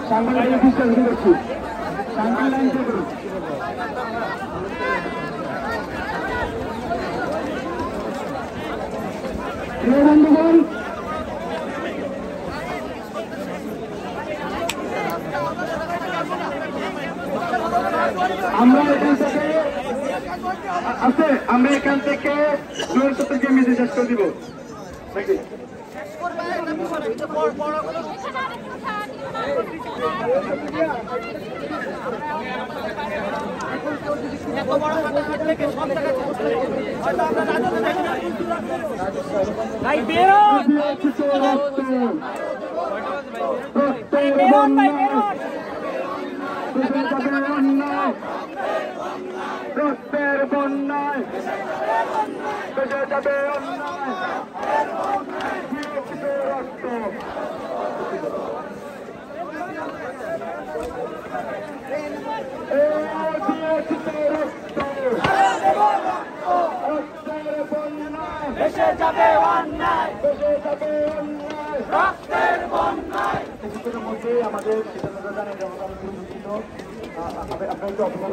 সাংবাদিক অফিসটা শুরু করছি। সাংবাদিক লাইন থেকে করুন। বন্ধুগণ, আমরা এখান থেকে জোরসত্তরকে মেসেজ শেষ করে দিব। রক্তের বন্যায় বেজে যাবে অন্যায়, রক্ত বেঁচে যাবে অন্যায়, বেঁচে যাবে অন্যায়, রক্তের বন্যায়। কিছুক্ষণের মধ্যে আমাদের আপনার একটু অপমান